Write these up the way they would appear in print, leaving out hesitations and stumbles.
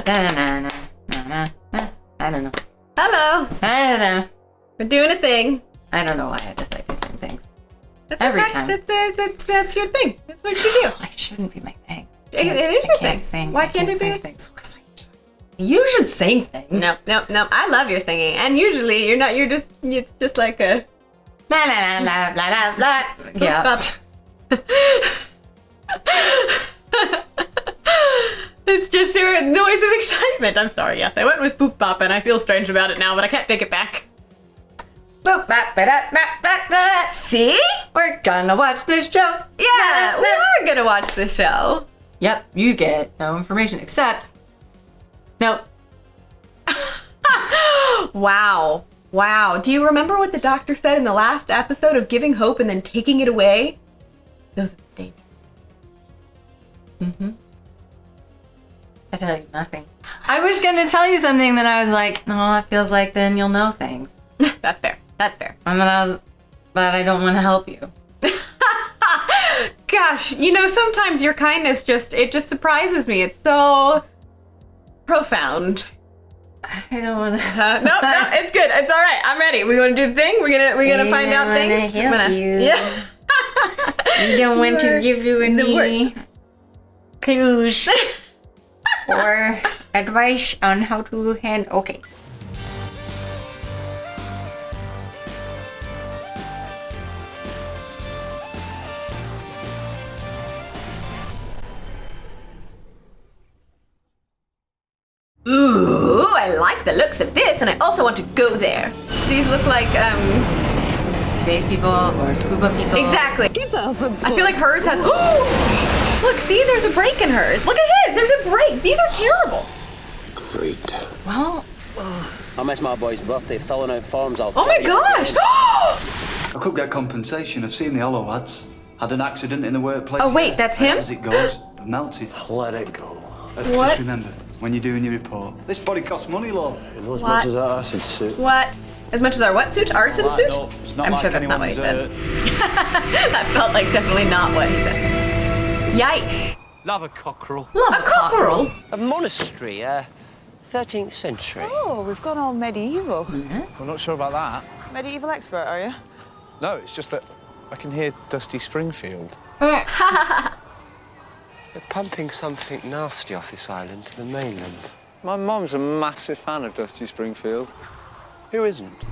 I don't know. Hello. I don't know. We're doing a thing. I don't know why I decide to sing things. That's Every okay. time. That's your thing. That's what you do. It shouldn't be my thing. It is your I can't thing. sing. Why I can't it be? sing things? You should sing things. No. I love your singing, and usually you're not. You're just. It's just like a. La la la la la la. Yeah. It's just a noise of excitement. I'm sorry. Yes, I went with boop bop, and I feel strange about it now, but I can't take it back. Boop, bop, ba, da, ba, ba, ba. See? We're gonna watch this show. Yeah, we are gonna watch the show. Yep, you get no information except. Nope. Wow. Do you remember what the doctor said in the last episode of giving hope and then taking it away? Those are the dangers. Mm-hmm. I tell you nothing. I was gonna tell you something that I was like, no, that feels like then you'll know things. That's fair. And then but I don't want to help you. Gosh, sometimes your kindness just surprises me. It's so profound. I don't want to. No, it's good. It's all right. I'm ready. We want to do the thing. We're gonna find out things. I'm gonna help you. Yeah. We don't want to give you any clues or advice on how to handle. Okay. Ooh, I like the looks of this, and I also want to go there. These look like, Space people or scuba people. Exactly. I feel like hers has, look, see, there's a break in hers. Look at his, there's a break. These are terrible. Great. Well, I missed my boy's birthday, filling out forms. Oh my gosh. I could get compensation. I've seen the hollow ads. Had an accident in the workplace. Oh, wait, that's him? As it goes, I've melted. Let it go. What? Just remember, when you're doing your report, this body costs money, love. You know as What? much as that acid suit. What? As much as our what suit? Arson suit? No, it's not I'm like sure that's not what he said. anyone's, That felt like definitely not what he said. Yikes. Love a cockerel. A cockerel? A monastery, 13th century. Oh, we've gone all medieval. We're not sure about that. Medieval expert, are you? No, it's just that I can hear Dusty Springfield. They're pumping something nasty off this island to the mainland. My mum's a massive fan of Dusty Springfield. Who isn't?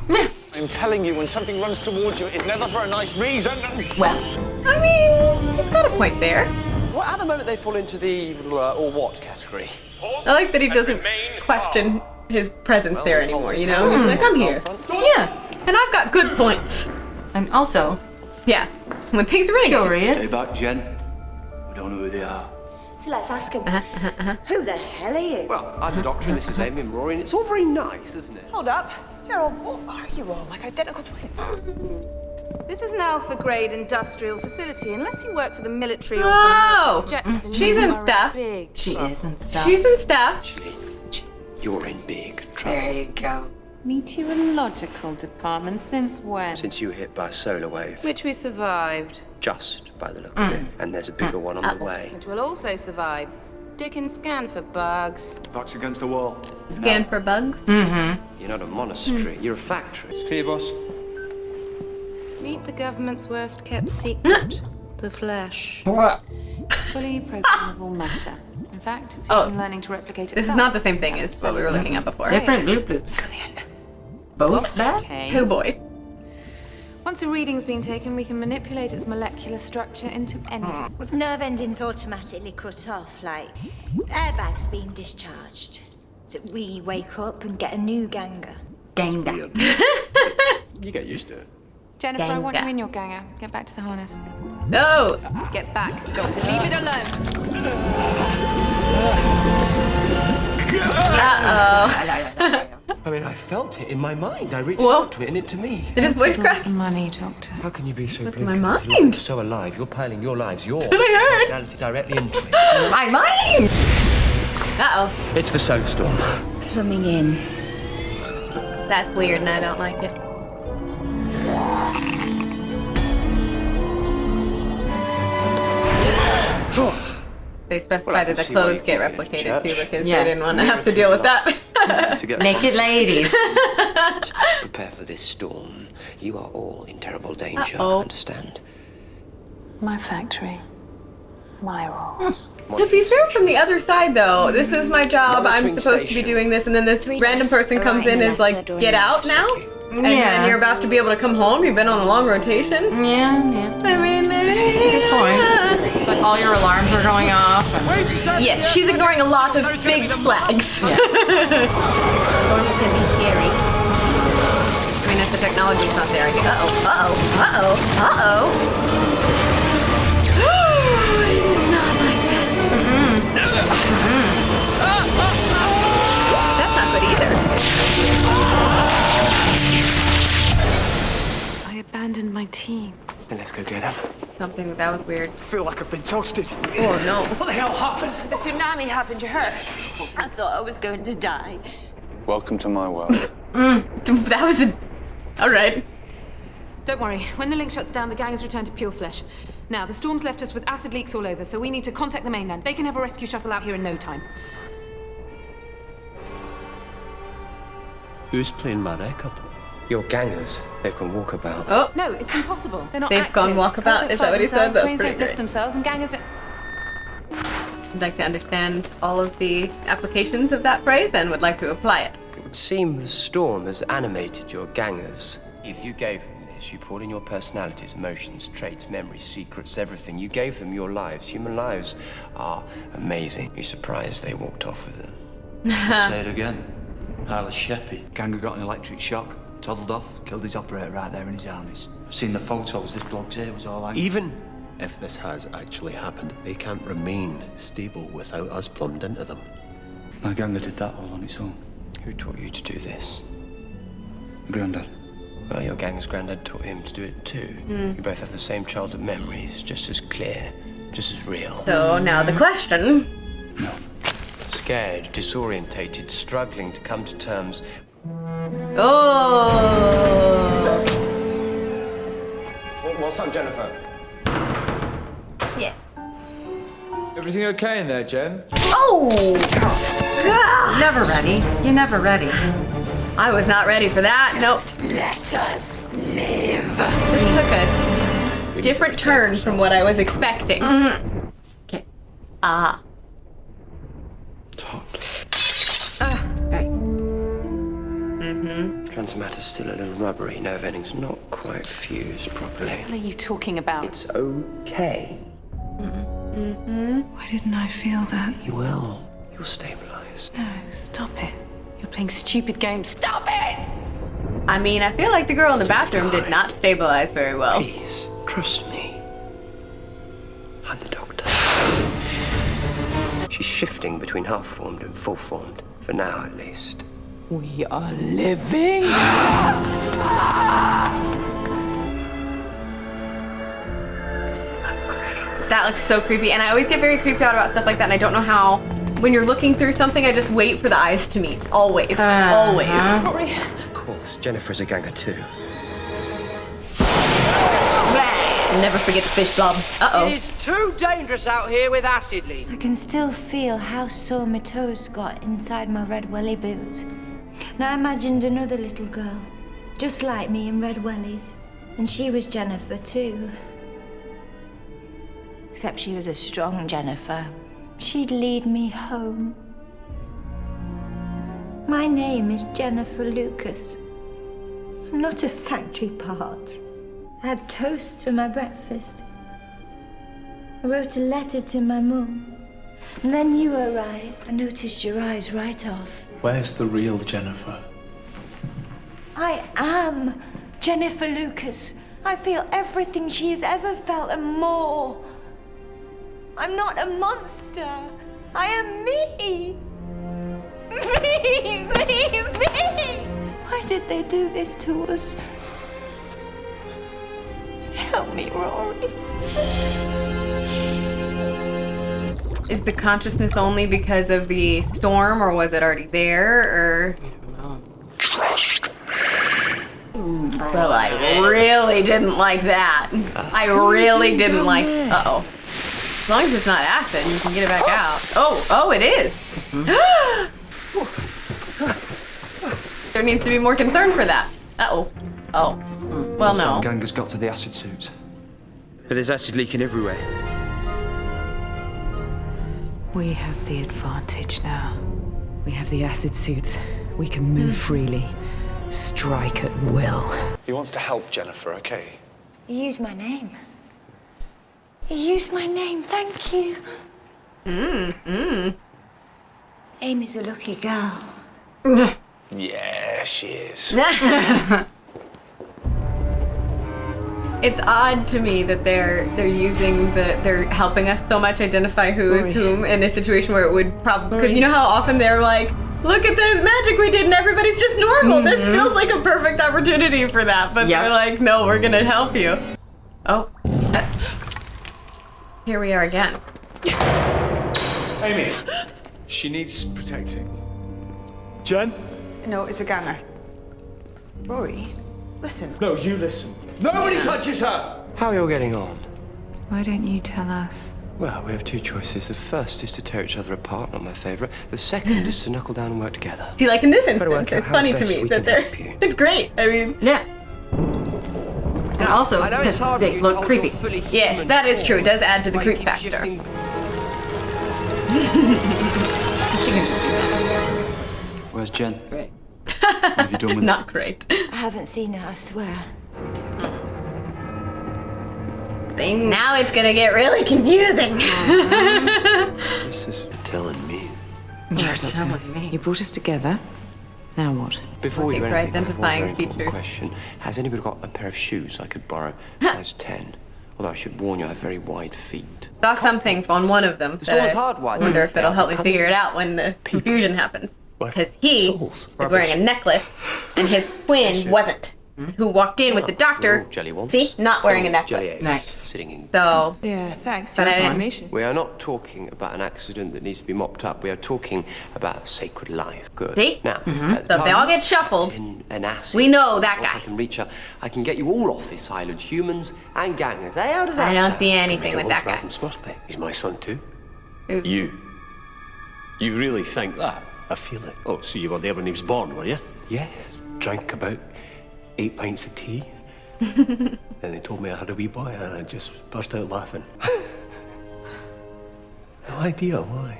I'm telling you, when something runs towards you, it's never for a nice reason. Well, I mean, he's got a point there. Well, at the moment they fall into the or what category? I like that he doesn't question his presence there anymore, He's like, I'm here. yeah. And I've got good points. And also, Yeah. When things are really good. curious. Stay back, Jen. We don't know who they are. So let's ask him. Who the hell are you? Well, I'm the Doctor and this is Amy and Rory, and it's all very nice, isn't it? Hold up. You're all, what are you all? Like identical twins? This is an alpha-grade industrial facility. Unless you work for the military or Oh, for jets, she's in you are stuff. big She shot. is and stuff. She's in stuff. Actually, you're in big trouble. There you go. Meteorological department since when? Since you hit by a solar wave. Which we survived. Just by the look of it. And there's a bigger one on the way. Which will also survive. Dick and scan for bugs. Backs against the wall. Scan for bugs. You're not a monastery, you're a factory. Clear, boss. Meet the government's worst-kept secret. The flesh. What? It's fully programmable matter. In fact, it's even learning to replicate itself. This is not the same thing as what we were looking at before. Different bloop bloops. Both bad? Okay. Oh boy. Once a reading's been taken, we can manipulate its molecular structure into anything. Nerve endings automatically cut off, like airbags being discharged. So we wake up and get a new ganger. Ganga. You get used to it. Jennifer, I want Ganga. you in your ganger. Get back to the harness. Oh. Get back, Doctor. Leave it alone. Uh-oh. I mean, I felt it in my mind. I reached Whoa. out to it and it to me. Did his voice crack? The money, Doctor. How can you be so Look at my blinkered? mind. You're so alive. You're piling your lives, your I heard? personality directly into it. My mind! Uh-oh. It's the solar storm. Coming in. That's weird and I don't like it. They specify Well, I that can the see why clothes you get keep it in replicated too church. because Yeah. they didn't want to have to deal with that. To get Naked ladies. Prepare for this storm. You are all in terrible danger, Uh-oh. understand? My factory. My rules. To be fair, from the other side though, this is my job. I'm Monitoring supposed to be station. doing this, and then this 3 random days. person comes in and is like, "Get out now," and then you're about to be able to come home. You've been on a long rotation. Yeah. I mean, That's a good point. Like all your alarms are going off. And yes, she's ignoring a lot of big flags. Storm's gonna be scary. I mean, if the technology's not there, I get. That's not good either. I abandoned my team. Then let's go get him. Something that was weird. I feel like I've been toasted. Oh no. What the hell happened? The tsunami happened, you heard? I thought I was going to die. Welcome to my world. That was a. All right. Don't worry. When the link shuts down, the gang has returned to pure flesh. Now, the storm's left us with acid leaks all over, so we need to contact the mainland. They can have a rescue shuttle out here in no time. Who's playing my record? Your gangers. They've gone walkabout. Oh. No, it's impossible. They're not They've active. gone walkabout? Cars Is don't that what he fly said? themselves, That's planes pretty don't lift great. themselves, and gangers don't... I'd like to understand all of the applications of that phrase and would like to apply it. It would seem the storm has animated your gangers. If you gave them this, you poured in your personalities, emotions, traits, memories, secrets, everything. You gave them your lives. Human lives are amazing. You're surprised they walked off with them. Say it again. Harless Sheppy. Ganger got an electric shock, toddled off, killed his operator right there in his harness. I've seen the photos. This bloke's here was all like. Even if this has actually happened, they can't remain stable without us plumbed into them. My Ganger did that all on its own. Who taught you to do this? Grandad. Well, your gang's granddad taught him to do it too. You both have the same childhood memories, just as clear, just as real. So now the question. No. Scared, disorientated, struggling to come to terms. Oh. What's up, Jennifer? Yeah. Everything okay in there, Jen? Oh. never ready. You're never ready. I was not ready for that. Nope. Let us live. This took a different turn from what I was expecting. Okay. Ah. Right. Transmatter's still a little rubbery. Nerve ending's not quite fused properly. What are you talking about? It's okay. Why didn't I feel that? You will. You'll stabilize. No, stop it. You're playing stupid games. Stop it! I mean, I feel like the girl in the bathroom did not stabilize very well. Please, trust me. I'm the doctor. She's shifting between half-formed and full-formed. For now, at least. We are living. That looks so creepy, and I always get very creeped out about stuff like that, and I don't know how. When you're looking through something, I just wait for the eyes to meet. Always. Always. Of course, Jennifer's a ganger too. Never forget the fish blob. Uh-oh. It is too dangerous out here with acid leak. I can still feel how sore my toes got inside my red welly boots. And I imagined another little girl, just like me in red wellies. And she was Jennifer too. Except she was a strong Jennifer. She'd lead me home. My name is Jennifer Lucas. I'm not a factory part. I had toast for my breakfast. I wrote a letter to my mum. And then you arrived. I noticed your eyes right off. Where's the real Jennifer? I am Jennifer Lucas. I feel everything she has ever felt and more. I'm not a monster. I am me. Me. Why did they do this to us? Help me, Rory. Is the consciousness only because of the storm, or was it already there, or? Well, I really didn't like that. I really didn't like. Uh-oh. As long as it's not acid, you can get it back out. Oh, it is. There needs to be more concern for that. Oh. Well, no. Doppelgangers got to the acid suits. But there's acid leaking everywhere. We have the advantage now. We have the acid suits. We can move freely, strike at will. He wants to help Jennifer, okay? You used my name. You used my name, thank you. Amy's a lucky girl. Yeah, she is. It's odd to me that they're helping us so much identify who is whom in a situation where it would probably, because you know how often they're like, look at the magic we did and everybody's just normal. This feels like a perfect opportunity for that, but they're like, no, we're gonna help you. Oh, here we are again. Amy, she needs protecting. Jen? No, it's a ganger. Rory, listen. No, you listen. Nobody touches her! How are you all getting on? Why don't you tell us? Well, we have two choices. The first is to tear each other apart, not my favourite. The second is to knuckle down and work together. See, like in this Better work instance, out it's how funny to best me we that can they're. help you. It's great. I mean, Yeah. And also, I know it's because hard for they you to look hold creepy. your fully yes, human that is true. It form does add to the while you creep keep factor. shifting- She can just do that. Where's Jen? Great. What have you done with Not great. I haven't seen her, I swear. Now it's gonna get really confusing. This is telling me. You're telling me. You brought us together. Now what? Before we do Looking for anything, I have one identifying very important features. question. Has anybody got a pair of shoes I could borrow, size 10? Although I should warn you, I have very wide feet. Saw something on one of them. The That store's I hardwired. wonder if it'll Yeah, help me coming. figure it out when the confusion happens. Like Because he souls. is wearing a necklace, and his twin wasn't. Who walked in with the doctor? Oh, jelly ones. See, not wearing a Jelly necklace. eggs Nice. sitting in. So Yeah, thanks. But I Here's didn't- information. We are not talking about an accident that needs to be mopped up. We are talking about a sacred life. Good. See? Now, So if they all get shuffled, in an acid. we know that Once guy. I can reach her, I can get you all off this island, humans and gangers. Hey, how does that I don't sound? see anything with that guy. birthday. He's my son too. You really think that? I feel it. Oh, so you were there when he was born, were you? Yeah, drank about 8 pints of tea. Then they told me I had a wee boy and I just burst out laughing. No idea why.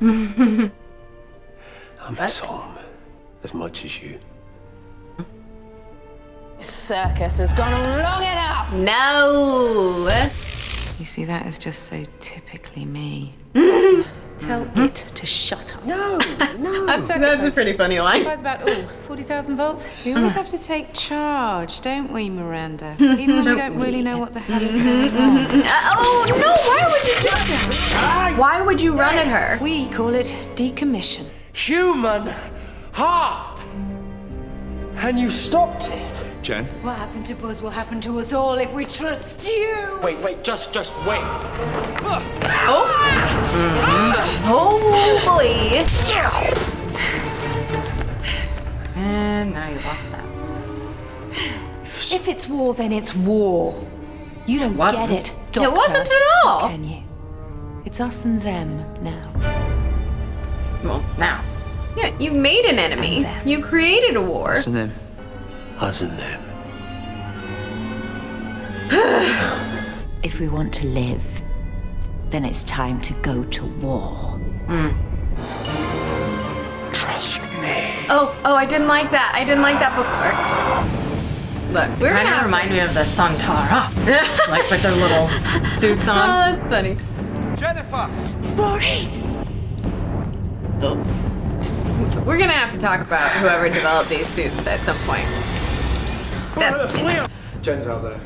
I miss home as much as you. Circus has gone long enough. No. You see, that is just so typically me. Tell it to shut up. No, no. That's a pretty funny line. It's about 40,000 volts. We always have to take charge, don't we, Miranda? Even when we don't really know what the hell is going on. Oh no! Why would you do that? Why would you run at her? We call it decommission. Human heart. And you stopped it. Jen? What happened to Buzz will happen to us all if we trust you. Wait, just wait. Oh boy! And now you lost that. If it's war, then it's war. You don't wasn't. get it, Doctor. It wasn't at all. Can you? It's us and them now. Well, now. Yeah, you made an enemy. You created a war. Us and them. Us and them. If we want to live, then it's time to go to war. Trust me. Oh, I didn't like that. I didn't like that before. Look, we're Kind gonna of remind me of the song Tara. Like with their little suits Oh, on. that's funny. Jennifer! Rory! We're gonna have to talk about whoever developed these suits at some point. That's Jen's out there.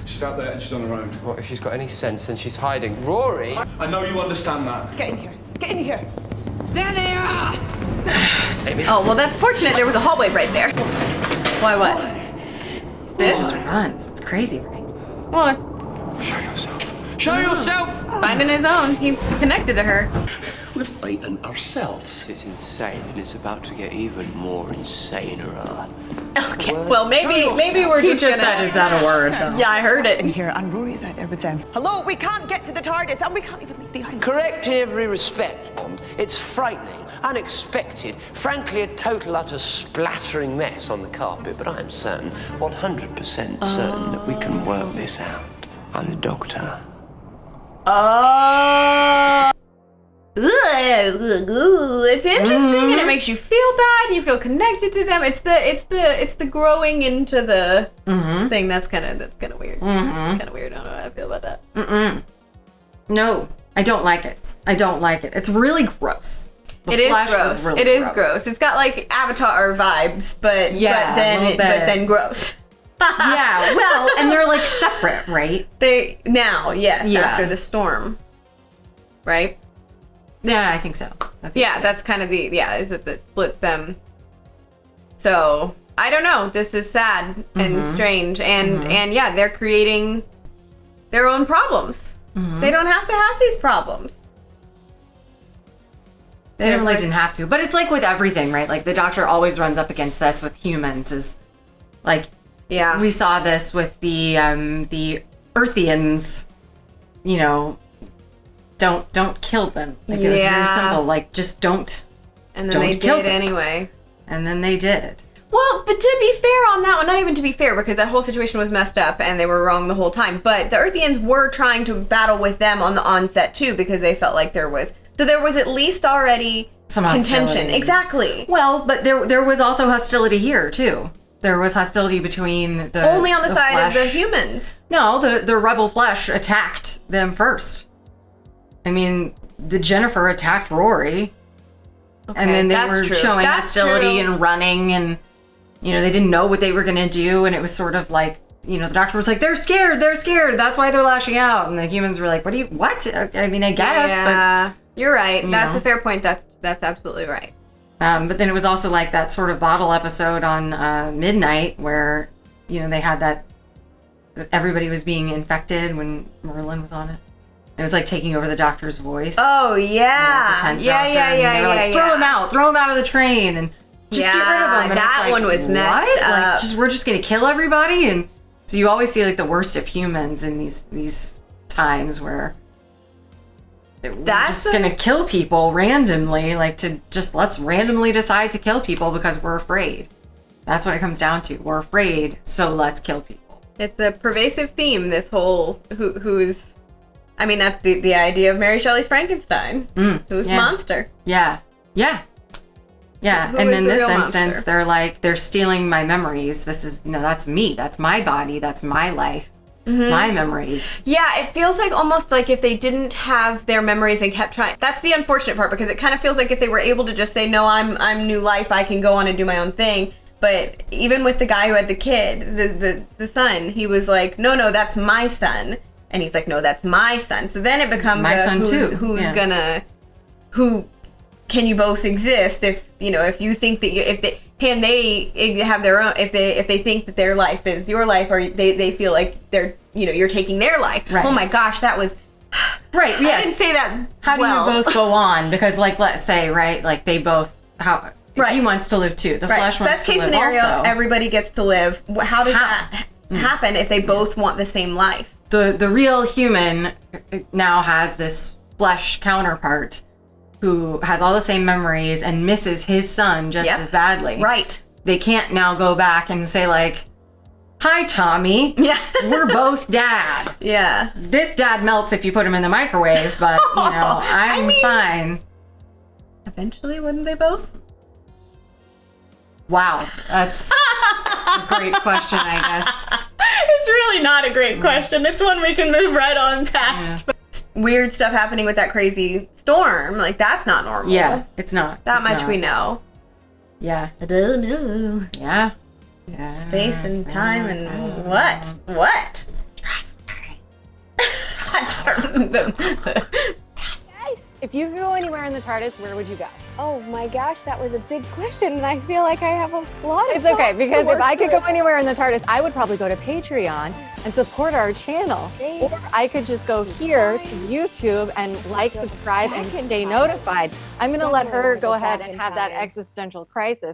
She's out there and she's on her own. What if she's got any sense and she's hiding? Rory! I know you understand that. Get in here. Get in here. There they are. Oh, well, that's fortunate there was a hallway right there. Why, what? It just runs. It's crazy, right? Well, it's... Show yourself. Show yourself! Finding his own. He connected to her. We're fighting ourselves. It's insane, and it's about to get even more insaner. Okay. Well, maybe we're He just just gonna. said, is that a word, though? Yeah, I heard it. In here, and Rory's out there with them. Hello, we can't get to the TARDIS, and we can't even leave the island. Correct in every respect, Bond. It's frightening, unexpected, frankly a total utter splattering mess on the carpet, but I am certain, 100% certain that we can work this out. I'm the doctor. Oh. It's interesting and it makes you feel bad and you feel connected to them. It's the growing into the thing that's kind of weird. It's kind of weird. I don't know how I feel about that. No, I don't like it. It's really gross. It is gross. It is gross. It's got like Avatar vibes, but then gross. Yeah, well, and they're like separate, right? After the storm, right? Yeah, I think so. That's kind of is it that split them. So I don't know. This is sad and strange, and yeah, they're creating their own problems. They don't have to have these problems. They really didn't have to, but it's like with everything, right? Like the Doctor always runs up against this with humans. Is like, yeah, we saw this with the Earthians. You know, don't kill them. Like it was very simple. Like just don't. And then they did anyway. And then they did. Well, but to be fair on that one, not even to be fair, because that whole situation was messed up and they were wrong the whole time. But the Earthians were trying to battle with them on the onset too, because they felt like there was at least already some contention. Hostility. Exactly. Well, but there was also hostility here too. There was hostility between the only on the side flesh. of the humans. No, the rebel flesh attacked them first. I mean, the Jennifer attacked Rory, and then they were showing hostility and running, and you know they didn't know what they were gonna do, and it was sort of like, you know, the Doctor was like, they're scared, that's why they're lashing out, and the humans were like, what? I mean, I guess, but you're right. That's a fair point. That's absolutely right. But then it was also like that sort of bottle episode on Midnight where, you know, they had that everybody was being infected when Merlin was on it. It was like taking over the Doctor's voice. Oh yeah, the 10th Doctor, and they were like, throw him out of the train, and just get rid of him. And that like, one was messed up. Like, we're just gonna kill everybody, and so you always see like the worst of humans in these times where we're just gonna kill people randomly, like let's randomly decide to kill people because we're afraid. That's what it comes down to. We're afraid, so let's kill people. It's a pervasive theme. This whole who's. I mean, that's the idea of Mary Shelley's Frankenstein. Who's monster? Yeah. And in this instance, they're stealing my memories. That's me. That's my body. That's my life. My memories. Yeah, it feels like almost like if they didn't have their memories and kept trying. That's the unfortunate part, because it kind of feels like if they were able to just say, no, I'm new life, I can go on and do my own thing. But even with the guy who had the kid, the son, he was like, no, that's my son. And he's like, no, that's my son. So then it becomes my son too. Who can you both exist if you think that can they have their own, if they think that their life is your life, or they feel like they're, you're taking their life. Right. Oh my gosh, that was right. Yes. I didn't say that. How do you both go on? Because like, let's say, right, like they both, he wants to live too. The flesh wants Best to live case scenario, also. Everybody gets to live. How does that happen if they both want the same life? The real human now has this flesh counterpart who has all the same memories and misses his son just as badly. Right. They can't now go back and say like, hi, Tommy. Yeah. We're both dad. Yeah. This dad melts if you put him in the microwave, but, I'm fine. Eventually, wouldn't they both? Wow. That's a great question, I guess. It's really not a great question. It's one we can move right on past. Yeah. Weird stuff happening with that crazy storm. Like, that's not normal. Yeah, it's not. That much we know. Yeah. I don't know. Yeah. Space and time and what? Trust me. If If you could go anywhere in the TARDIS, where would you go? Oh my gosh, that was a big question, and I feel like I have a lot of It's okay, because if I could go through. anywhere in the TARDIS, I would probably go to Patreon and support our channel. Or I could just go here to YouTube and like, subscribe, and stay notified. I'm going to let her go ahead and have that existential crisis.